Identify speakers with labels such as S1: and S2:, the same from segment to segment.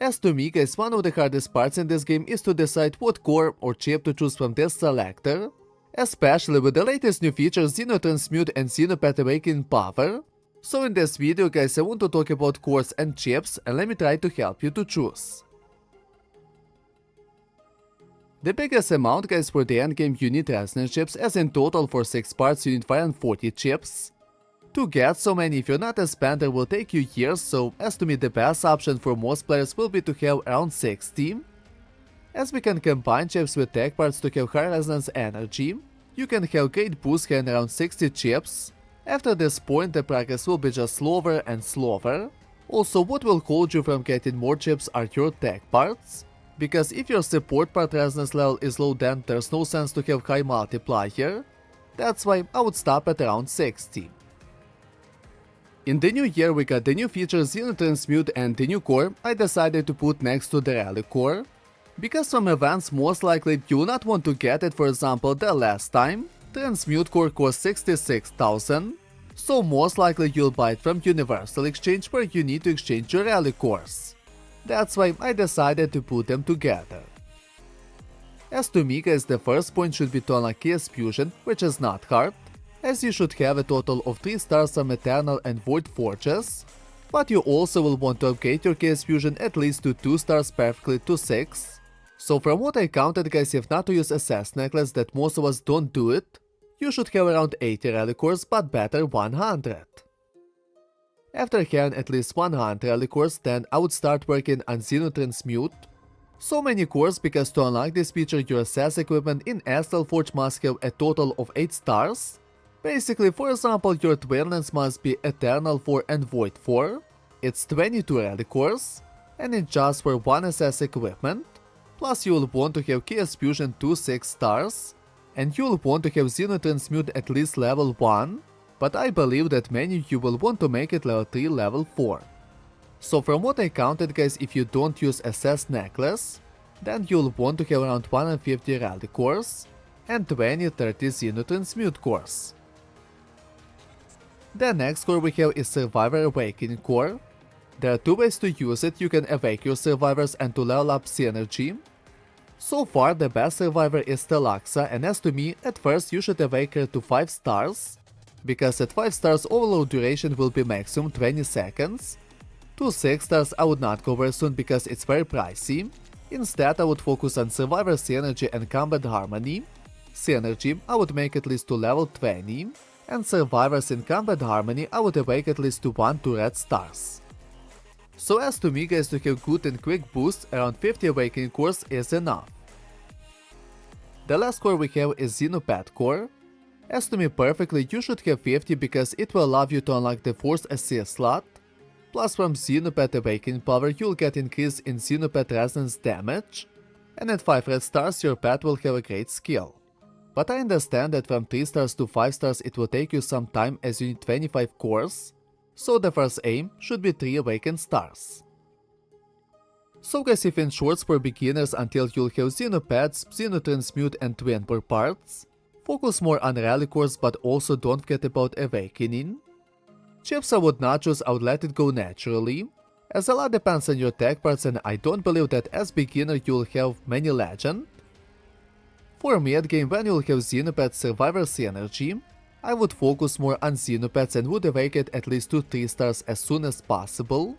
S1: As to me guys, one of the hardest parts in this game is to decide what core or chip to choose from this selector, especially with the latest new features Xeno Transmute and Xeno Pet Awakening power. So in this video guys, I want to talk about cores and chips, and let me try to help you to choose. The biggest amount guys for the endgame you need resonance chips, as in total for 6 parts you need 540 chips. To get so many if you're not a spender will take you years, so as to me the best option for most players will be to have around 60. As we can combine chips with tech parts to have high resonance energy, you can have great boost here in around 60 chips. After this point the progress will be just slower and slower. Also what will hold you from getting more chips are your tech parts, because if your support part resonance level is low then there's no sense to have high multiplier. That's why I would stop at around 60. In the new year we got the new features Xeno Transmute and the new core I decided to put next to the Relic core. Because from events most likely you will not want to get it, for example the last time, Transmute core cost 66,000, so most likely you'll buy it from Universal Exchange where you need to exchange your Relic cores. That's why I decided to put them together. As to me guys, the first point should be to unlock Chaos Fusion, which is not hard, as you should have a total of 3 stars from Eternal and Void Forges, but you also will want to upgrade your Chaos Fusion at least to 2 stars perfectly to 6. So from what I counted guys, if not to use Assess Necklace that most of us don't do it, you should have around 80 Relic cores, but better 100. After having at least 100 Relic cores, then I would start working on Xeno Transmute. So many cores because to unlock this feature your Assess equipment in Astral Forge must have a total of 8 stars. Basically, for example, your Twin Lens must be Eternal 4 and Void 4, it's 22 Relic cores, and it's just for 1 Assess equipment, plus you'll want to have Chaos Fusion to 6 stars, and you'll want to have Xeno Transmute at least level 1, but I believe that many of you will want to make it level 3, level 4. So from what I counted guys, if you don't use Assess Necklace, then you'll want to have around 150 Relic cores, and 20-30 Xeno Transmute cores. The next core we have is Survivor Awakening core. There are 2 ways to use it. You can awake your survivors and to level up synergy. So far the best survivor is Telexa, and as to me, at first you should awake her to 5 stars, because at 5 stars overload duration will be maximum 20 seconds. To 6 stars I would not go very soon because it's very pricey. Instead I would focus on Survivor Synergy and Combat Harmony. Synergy I would make at least to level 20. And survivors in Combat Harmony I would awake at least to 1 to red stars. So as to me guys, to have good and quick boosts, around 50 awakening cores is enough. The last core we have is Xeno Pet Core. As to me perfectly you should have 50 because it will allow you to unlock the Force Assist slot. Plus from Xeno Pet Awakening power you'll get increase in Xeno Pet resonance damage. And at 5 red stars your pet will have a great skill. But I understand that from 3 stars to 5 stars it will take you some time as you need 25 cores, so the first aim should be 3 awakened stars. So guys, if in shorts for beginners until you'll have Xeno Pets, Xeno Transmute and Twin Core parts, focus more on Relic cores but also don't forget about Awakening. Chips I would not choose, I would let it go naturally, as a lot depends on your tech parts and I don't believe that as beginner you'll have many legend. For mid game, when you'll have Xeno Pets Survivor Synergy, I would focus more on Xeno Pets and would awake it at least to 3 stars as soon as possible.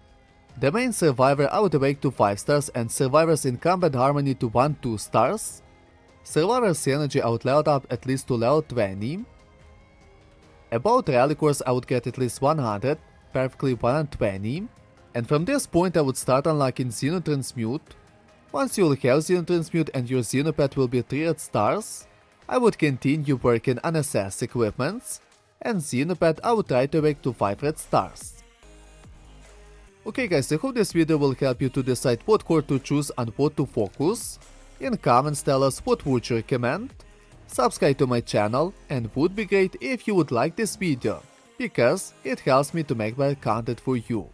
S1: The main survivor I would awake to 5 stars and survivors in Combat Harmony to 1-2 stars. Survivor Synergy I would level up at least to level 20. About Relic cores I would get at least 100, perfectly 120. And from this point I would start unlocking Xeno Transmute. Once you'll have Xeno Transmute and your Xeno Pet will be 3 red stars, I would continue working on Assess equipments, and Xeno Pet I would try to awake to 5 red stars. Okay guys, I hope this video will help you to decide what core to choose and what to focus. In comments tell us what would you recommend, subscribe to my channel, and would be great if you would like this video, because it helps me to make better content for you.